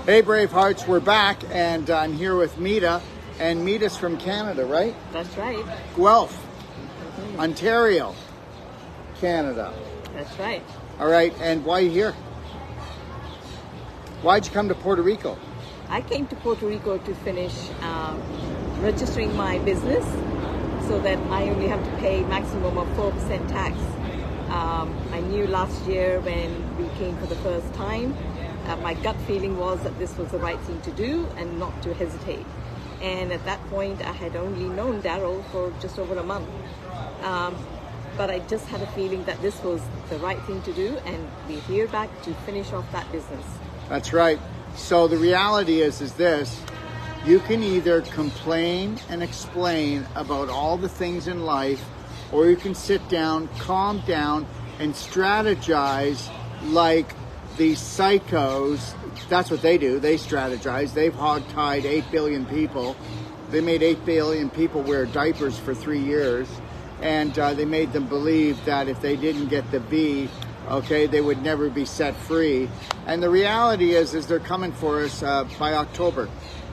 Hey BraveHearts, we're back, and I'm here with Meeta, and Meeta'S from Canada, right? That's right. Guelph, Ontario, Canada. That's right. All right, and why are you here? Why'd you come to Puerto Rico? I came to Puerto Rico to finish registering my business so that I only have to pay maximum of 4% tax. I knew last year when we came for the first time, my gut feeling was that this was the right thing to do and not to hesitate. And at that point, I had only known Daryl for just over a month. But I just had a feeling that this was the right thing to do, and we're here back to finish off that business. That's right. So the reality is this: you can either complain and explain about all the things in life, or you can sit down, calm down, and strategize like these psychos. That's what they do. They strategize. They've hog-tied 8 billion people. They made 8 billion people wear diapers for 3 years. And they made them believe that if they didn't get the B, okay, they would never be set free. And the reality is they're coming for us by October.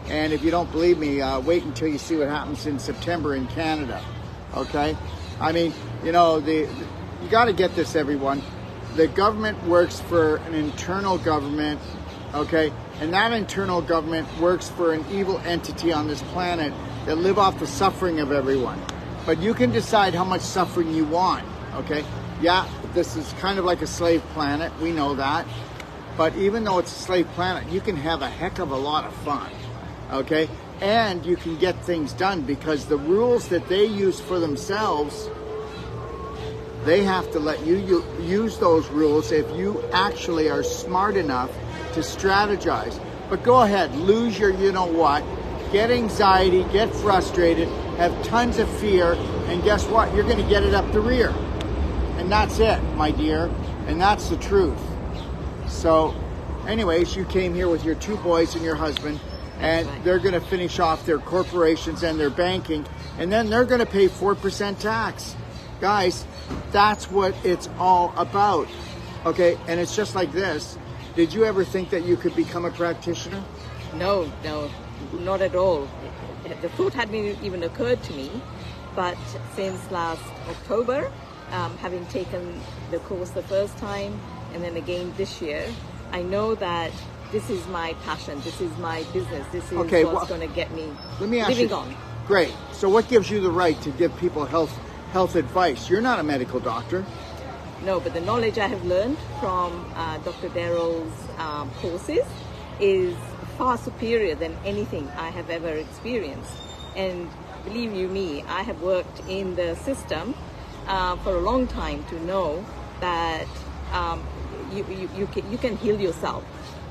And if you don't believe me, wait until you see what happens in September in Canada, okay? I mean, you know, you got to get this, everyone. The government works for an internal government, okay? And that internal government works for an evil entity on this planet that live off the suffering of everyone. But you can decide how much suffering you want, okay? Yeah, this is kind of like a slave planet, we know that. But even though it's a slave planet, you can have a heck of a lot of fun, okay? And you can get things done because the rules that they use for themselves, they have to let you use those rules if you actually are smart enough to strategize. But go ahead, lose your you know what, get anxiety, get frustrated, have tons of fear, and guess what? You're going to get it up the rear. And that's it, my dear. And that's the truth. So, anyways, you came here with your 2 boys and your husband, and they're going to finish off their corporations and their banking, and then they're going to pay 4% tax. Guys, that's what it's all about. Okay, and it's just like this. Did you ever think that you could become a practitioner? No, not at all. The thought hadn't even occurred to me, but since last October, having taken the course the first time and then again this year, I know that this is my passion, this is my business, this is what's going to get me living on. Great. So what gives you the right to give people health advice? You're not a medical doctor. No, but the knowledge I have learned from Dr. Daryl's courses is far superior than anything I have ever experienced. And believe you me, I have worked in the system for a long time to know that you can heal yourself,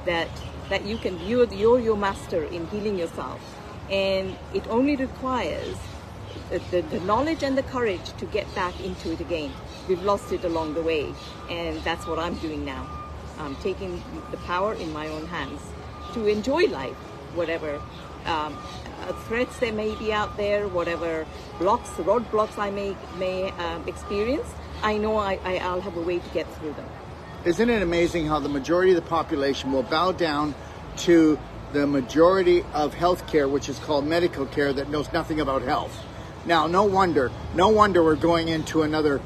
that you're your master in healing yourself, and it only requires the knowledge and the courage to get back into it again. We've lost it along the way, and that's what I'm doing now. I'm taking the power in my own hands to enjoy life, whatever threats there may be out there, whatever roadblocks I may experience. I know I'll have a way to get through them. Isn't it amazing how the majority of the population will bow down to the majority of healthcare, which is called medical care, that knows nothing about health? Now, no wonder we're going into another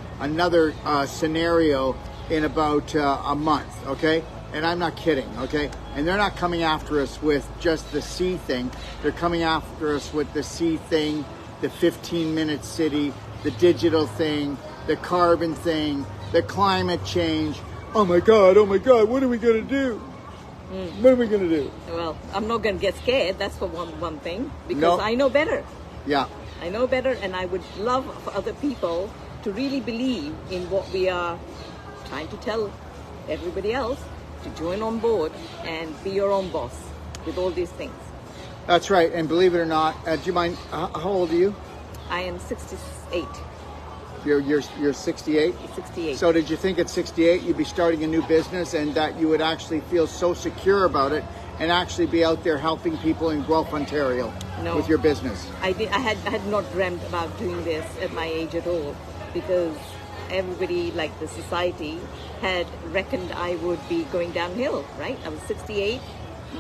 scenario in about a month, okay? And I'm not kidding, okay? And they're not coming after us with just the C thing. They're coming after us with the C thing, the 15-minute city, the digital thing, the carbon thing, the climate change. Oh my God, what are we going to do? What are we going to do? Well, I'm not going to get scared, that's for one thing, because I know better. Yeah. I know better, and I would love for other people to really believe in what we are trying to tell everybody else, to join on board and be your own boss with all these things. That's right, and believe it or not, do you mind, how old are you? I am 68. You're 68? 68. So did you think at 68 you'd be starting a new business and that you would actually feel so secure about it and actually be out there helping people in Guelph, Ontario with your business? I had not dreamt about doing this at my age at all, because everybody, like the society, had reckoned I would be going downhill, right? I was 68,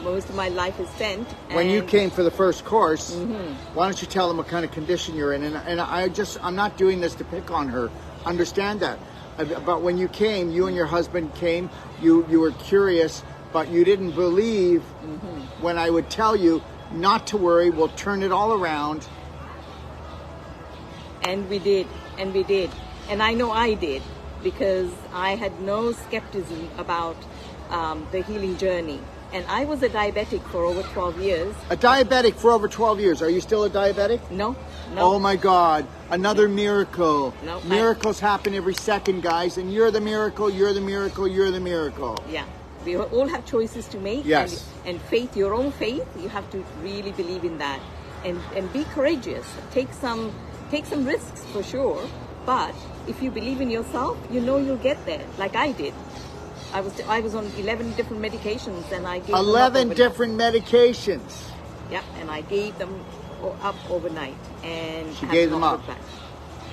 most of my life is spent. When you came for the first course, Mm-hmm. why don't you tell them what kind of condition you're in? And I'm not doing this to pick on her. Understand that. But when you came, you and your husband came, you were curious, but you didn't believe when I would tell you not to worry, we'll turn it all around. And we did. And I know I did, because I had no skepticism about the healing journey. And I was a diabetic for over 12 years. A diabetic for over 12 years. Are you still a diabetic? No. Oh my God, another miracle. No, Miracles happen every second, guys, and you're the miracle, you're the miracle, you're the miracle. Yeah. We all have choices to make. Yes. And faith, your own faith, you have to really believe in that. And be courageous. Take some risks for sure. But if you believe in yourself, you know you'll get there, like I did. I was on 11 different medications, and I gave 11 different medications. Yeah, and I gave them up overnight, and she gave them up. Back.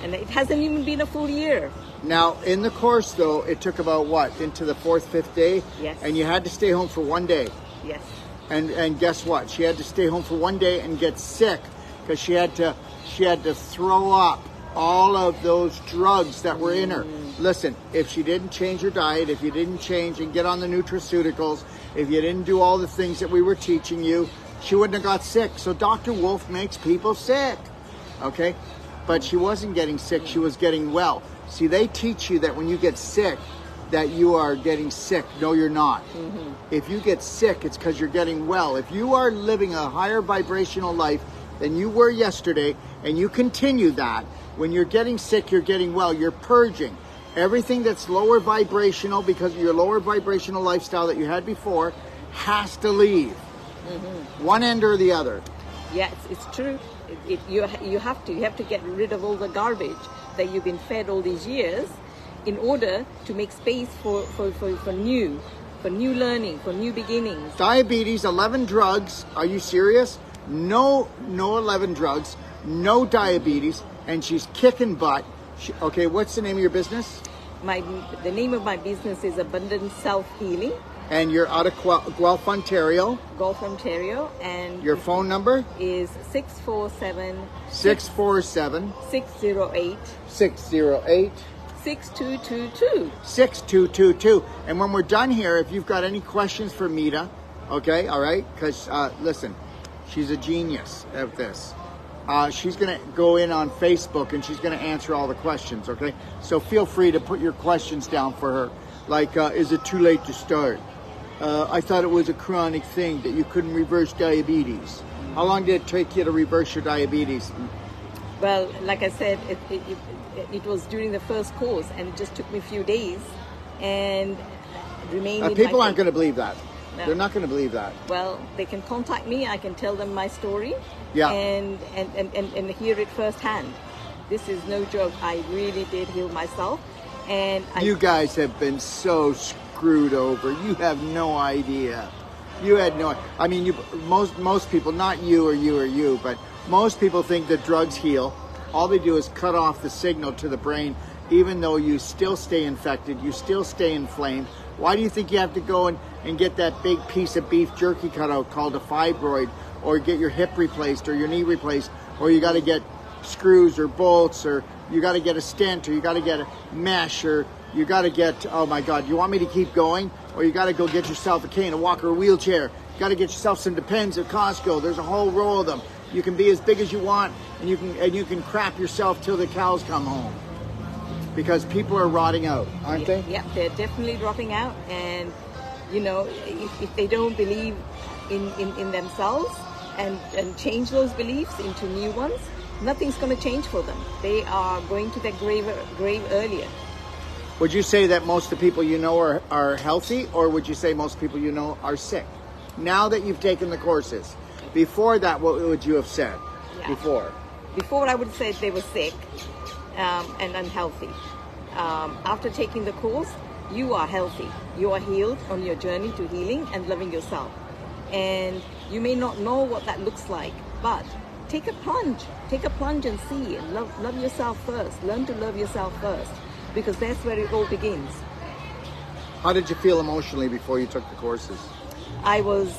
And it hasn't even been a full year. Now, in the course, though, it took about what, into the 4th, 5th day? Yes. And you had to stay home for one day. Yes. And guess what? She had to stay home for one day and get sick because she had to throw up all of those drugs that were in her. Listen, if she didn't change her diet, if you didn't change and get on the nutraceuticals, if you didn't do all the things that we were teaching you, she wouldn't have got sick. So Dr. Wolf makes people sick, okay? But she wasn't getting sick, she was getting well. See, they teach you that when you get sick, that you are getting sick. No, you're not. If you get sick, it's because you're getting well. If you are living a higher vibrational life than you were yesterday, and you continue that, when you're getting sick, you're getting well, you're purging. Everything that's lower vibrational, because of your lower vibrational lifestyle that you had before, has to leave. One end or the other. Yes, it's true. You have to get rid of all the garbage that you've been fed all these years, in order to make space for new learning, for new beginnings. Diabetes, 11 drugs. Are you serious? No 11 drugs, no diabetes, and she's kicking butt. Okay, what's the name of your business? The name of my business is Abundant Self-Healing. And you're out of Guelph, Ontario. Guelph, Ontario. And your phone number is 647 608 6222. 6222. And when we're done here, if you've got any questions for Meeta, okay, all right, because listen, she's a genius at this. She's going to go in on Facebook and she's going to answer all the questions, okay? So feel free to put your questions down for her. Like, is it too late to start? I thought it was a chronic thing that you couldn't reverse diabetes. How long did it take you to reverse your diabetes? Well, like I said, it was during the first course, and it just took me a few days, and remained. People aren't going to believe that. No. They're not going to believe that. Well, they can contact me. I can tell them my story. Yeah. And hear it firsthand. This is no joke. I really did heal myself, and you guys have been so screwed over. You have no idea. You had no. I mean, most people, not you or you, but most people think that drugs heal. All they do is cut off the signal to the brain, even though you still stay infected, you still stay inflamed. Why do you think you have to go and get that big piece of beef jerky cut out called a fibroid, or get your hip replaced or your knee replaced, or you got to get screws or bolts, or you got to get a stent, or you got to get a mesh, or you got to get, oh my God, you want me to keep going? Or you got to go get yourself a cane, a walker, a wheelchair. You got to get yourself some Depends at Costco. There's a whole row of them. You can be as big as you want, and you can crap yourself till the cows come home. Because people are rotting out, aren't they? Yeah, they're definitely rotting out. And, you know, if they don't believe in themselves and change those beliefs into new ones, nothing's going to change for them. They are going to their grave earlier. Would you say that most of the people you know are healthy, or would you say most people you know are sick? Now that you've taken the courses. Before that, what would you have said? Yeah. Before I would say they were sick and unhealthy. After taking the course, you are healthy. You are healed on your journey to healing and loving yourself. And you may not know what that looks like, but take a plunge. Take a plunge and see. And love yourself first. Learn to love yourself first, because that's where it all begins. How did you feel emotionally before you took the courses? I was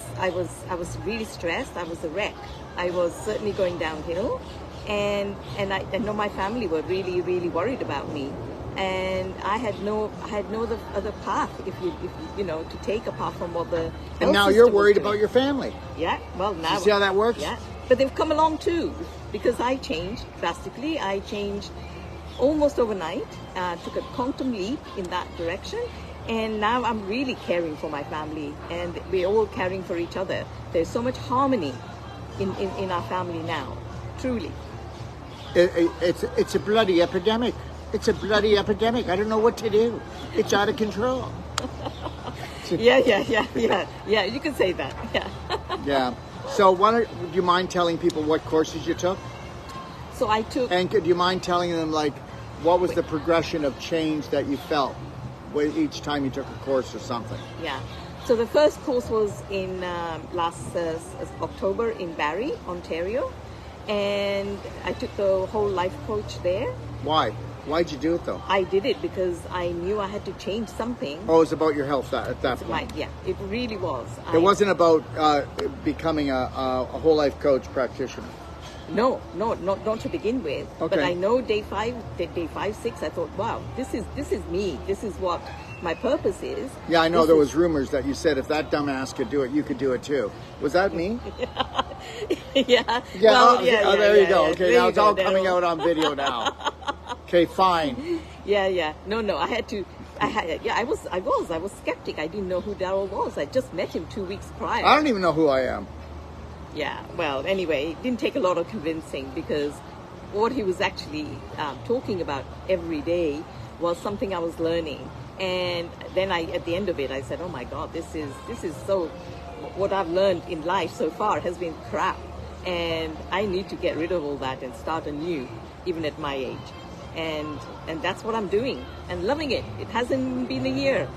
really stressed. I was a wreck. I was certainly going downhill, and I know my family were really, really worried about me. And I had no other path if you know, to take apart from what the health And now system you're was worried doing. about your family. Yeah, well now. You see how that works? Yeah, but they've come along too, because I changed drastically. I changed almost overnight. Took a quantum leap in that direction, and now I'm really caring for my family, and we're all caring for each other. There's so much harmony in our family now, truly. It's a bloody epidemic. It's a bloody epidemic. I don't know what to do. It's out of control. Yeah. You can say that. Yeah. Yeah. So, would you mind telling people what courses you took? So I took. And could you mind telling them, like, what was the progression of change that you felt each time you took a course or something? Yeah. So the first course was in last October in Barrie, Ontario, and I took the whole life coach there. Why? Why'd you do it though? I did it because I knew I had to change something. Oh, it was about your health at that point. Yeah, it really was. It wasn't about becoming a whole life coach practitioner. No, not to begin with. Okay. But I know day 5, 6, I thought, wow, this is me. This is what my purpose is. Yeah, I know there was rumors that you said if that dumbass could do it, you could do it too. Was that me? Yeah. Yeah. Well, There you go. Okay, there now you it's go, all coming out on video now. Okay, fine. Yeah. No, I had to. I was skeptic. I didn't know who Daryl was. I just met him 2 weeks prior. I don't even know who I am. Yeah, well, anyway, it didn't take a lot of convincing, because what he was actually talking about every day was something I was learning. And then at the end of it, I said, oh my God, this is so, what I've learned in life so far has been crap. And I need to get rid of all that and start anew, even at my age. And that's what I'm doing, and loving it. It hasn't been a year.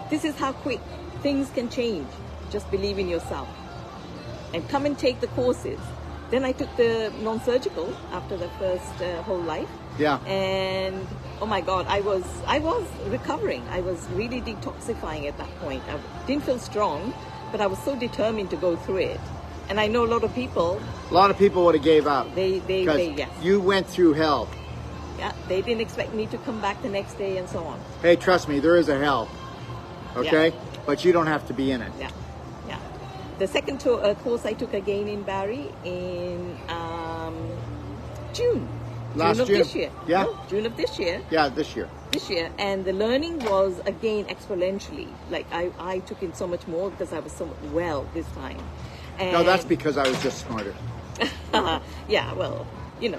This is how quick things can change. Just believe in yourself. And come and take the courses. Then I took the non-surgical after the first whole life. Yeah. And oh my God, I was recovering. I was really detoxifying at that point. I didn't feel strong, but I was so determined to go through it. And I know a lot of people would have gave up. They yes. You went through hell. Yeah, they didn't expect me to come back the next day and so on. Hey, trust me, there is a hell. Okay? Yeah. But you don't have to be in it. Yeah. The second course I took again in Barrie in June. Last June of this year. Yeah. No, June of this year. Yeah, this year. And the learning was again exponentially. Like I took in so much more because I was so well this time. And no, that's because I was just smarter. Yeah, well, you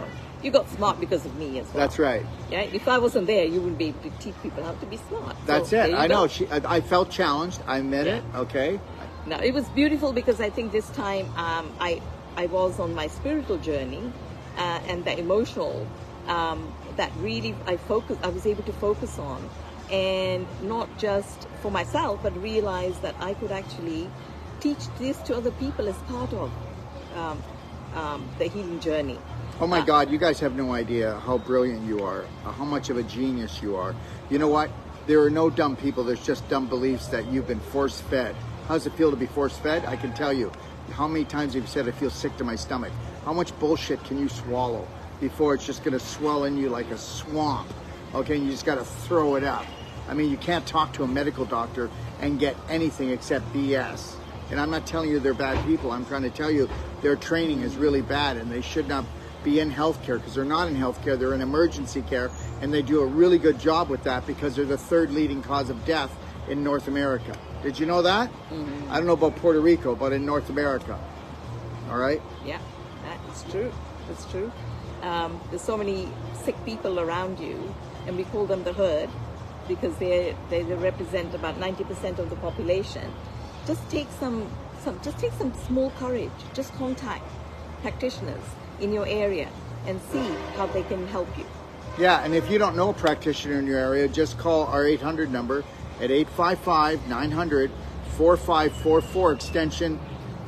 got smart because of me as well. That's right. Yeah, if I wasn't there, you wouldn't be able to teach people how to be smart. That's it. I know. I felt challenged. I admit it. Okay. No, it was beautiful because I think this time I was on my spiritual journey and the emotional that really I was able to focus on, and not just for myself, but realize that I could actually teach this to other people as part of the healing journey. Oh my God, you guys have no idea how brilliant you are, how much of a genius you are. You know what? There are no dumb people. There's just dumb beliefs that you've been force-fed. How does it feel to be force-fed? I can tell you. How many times have you said, I feel sick to my stomach? How much bullshit can you swallow before it's just going to swell in you like a swamp? Okay, and you just got to throw it up. I mean, you can't talk to a medical doctor and get anything except BS. And I'm not telling you they're bad people. I'm trying to tell you their training is really bad, and they should not be in healthcare, because they're not in healthcare. They're in emergency care, and they do a really good job with that because they're the third leading cause of death in North America. Did you know that? Mm-hmm. I don't know about Puerto Rico, but in North America. All right? Yeah, that's true. That's true. There's so many sick people around you, and we call them the herd because they represent about 90% of the population. Just take some small courage. Just contact practitioners in your area and see how they can help you. Yeah, and if you don't know a practitioner in your area, just call our 800 number at 855-900-4544, extension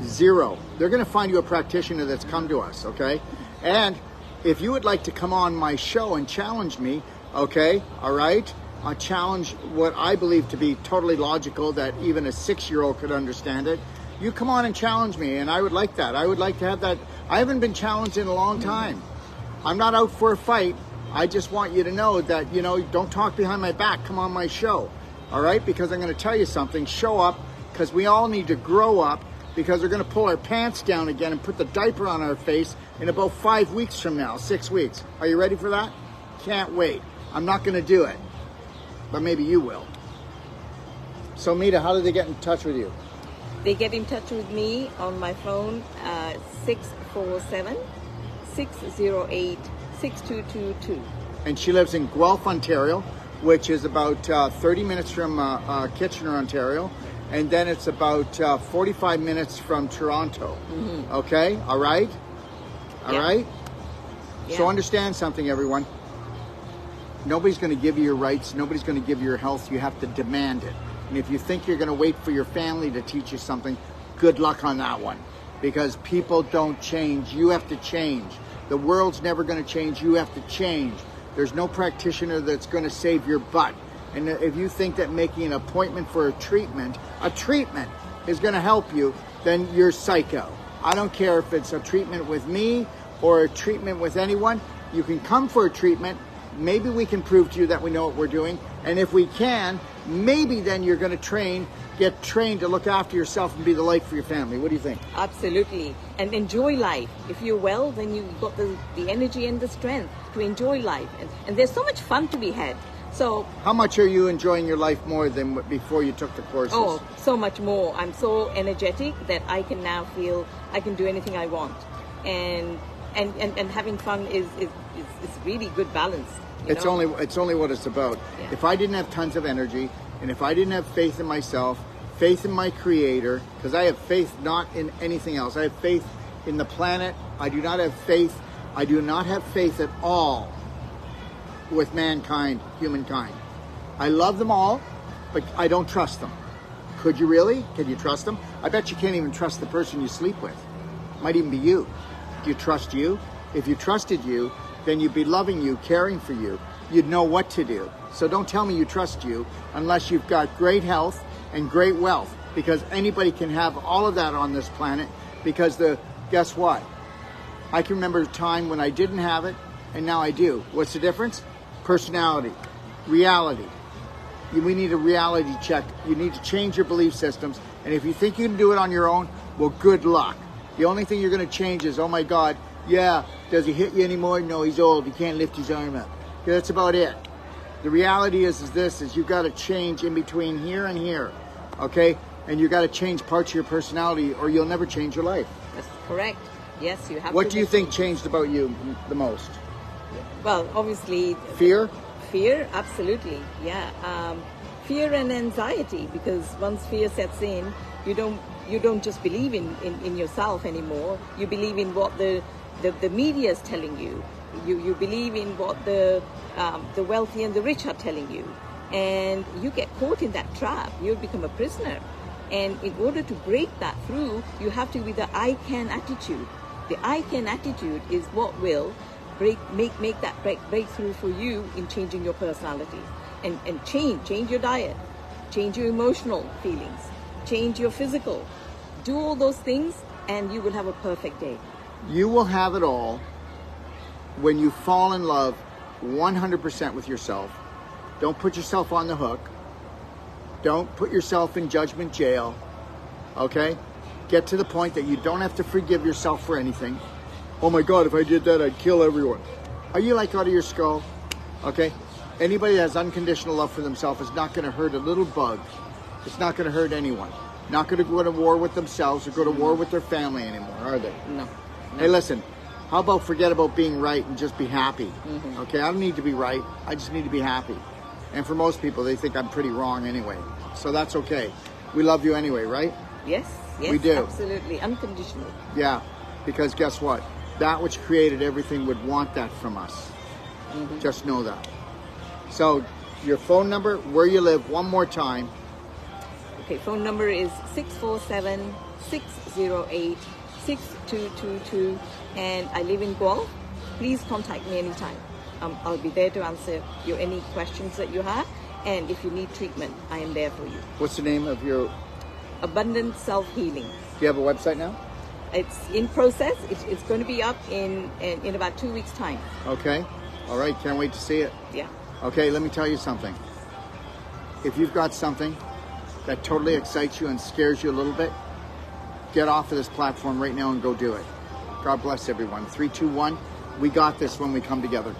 0. They're going to find you a practitioner that's come to us, okay? And if you would like to come on my show and challenge me, okay, all right? Challenge what I believe to be totally logical, that even a 6-year-old could understand it. you come on and challenge me, and I would like that. I would like to have that. I haven't been challenged in a long time. I'm not out for a fight. I just want you to know that, you know, don't talk behind my back. Come on my show, all right? Because I'm going to tell you something. Show up, because we all need to grow up, because we're going to pull our pants down again and put the diaper on our face in about 5 weeks from now, 6 weeks. Are you ready for that? Can't wait. I'm not going to do it, but maybe you will. So, Meeta, how do they get in touch with you? They get in touch with me on my phone, 647-608-6222. And she lives in Guelph, Ontario, which is about 30 minutes from Kitchener, Ontario. And then it's about 45 minutes from Toronto. Mm-hmm. Okay? All right? All right? Yeah. So understand something, everyone. Nobody's going to give you your rights. Nobody's going to give you your health. You have to demand it. And if you think you're going to wait for your family to teach you something, good luck on that one. Because people don't change. You have to change. The world's never going to change. You have to change. There's no practitioner that's going to save your butt. And if you think that making an appointment for a treatment is going to help you, then you're psycho. I don't care if it's a treatment with me or a treatment with anyone. You can come for a treatment. Maybe we can prove to you that we know what we're doing. And if we can, maybe then you're going to get trained to look after yourself and be the light for your family. What do you think? Absolutely. And enjoy life. If you're well, then you've got the energy and the strength to enjoy life. And there's so much fun to be had. So, how much are you enjoying your life more than before you took the courses? Oh, so much more. I'm so energetic that I can now feel I can do anything I want. And having fun is really good balance. It's only what it's about. Yeah. If I didn't have tons of energy, and if I didn't have faith in myself, faith in my creator, because I have faith not in anything else. I have faith in the planet. I do not have faith at all with mankind, humankind. I love them all, but I don't trust them. Could you really? Can you trust them? I bet you can't even trust the person you sleep with. Might even be you. Do you trust you? If you trusted you, then you'd be loving you, caring for you. You'd know what to do. So don't tell me you trust you unless you've got great health and great wealth, because anybody can have all of that on this planet, because guess what? I can remember a time when I didn't have it, and now I do. What's the difference? Personality, reality. We need a reality check. You need to change your belief systems. And if you think you can do it on your own, well, good luck. The only thing you're going to change is, oh my God, yeah, does he hit you anymore? No, he's old. He can't lift his arm up. Yeah, that's about it. The reality is you've got to change in between here and here, okay? And you've got to change parts of your personality, or you'll never change your life. That's correct. Yes, you have. What do you think changed about you the most? Well, obviously... Fear? Fear, absolutely, yeah. Fear and anxiety, because once fear sets in, you don't just believe in yourself anymore. You believe in what the media is telling you. You believe in what the wealthy and the rich are telling you. And you get caught in that trap. You become a prisoner. And in order to break that through, you have to be the I can attitude. The I can attitude is what will make that breakthrough for you in changing your personality. And change your diet, change your emotional feelings, change your physical. Do all those things and you will have a perfect day. You will have it all when you fall in love 100% with yourself. Don't put yourself on the hook. Don't put yourself in judgment jail, okay? Get to the point that you don't have to forgive yourself for anything. Oh my God, if I did that, I'd kill everyone. Are you like out of your skull? Okay? Anybody that has unconditional love for themselves is not going to hurt a little bug. It's not going to hurt anyone. Not going to go to war with themselves or go to war with their family anymore, are they? No. Hey, listen, how about forget about being right and just be happy? Mm-hmm. Okay, I don't need to be right. I just need to be happy. And for most people, they think I'm pretty wrong anyway. So that's okay. We love you anyway, right? Yes, we do. Absolutely, unconditional. Yeah, because guess what? That which created everything would want that from us. Mm-hmm. Just know that. So your phone number, where you live, one more time. Okay, phone number is 647-608-6222, and I live in Guelph. Please contact me anytime. I'll be there to answer any questions that you have, and if you need treatment, I am there for you. What's the name of your abundant self-healing. Do you have a website now? It's in process. It's going to be up in about 2 weeks' time. Okay. All right. Can't wait to see it. Yeah. Okay, let me tell you something. If you've got something that totally excites you and scares you a little bit, get off of this platform right now and go do it. God bless everyone. 3, 2, 1. We got this when we come together.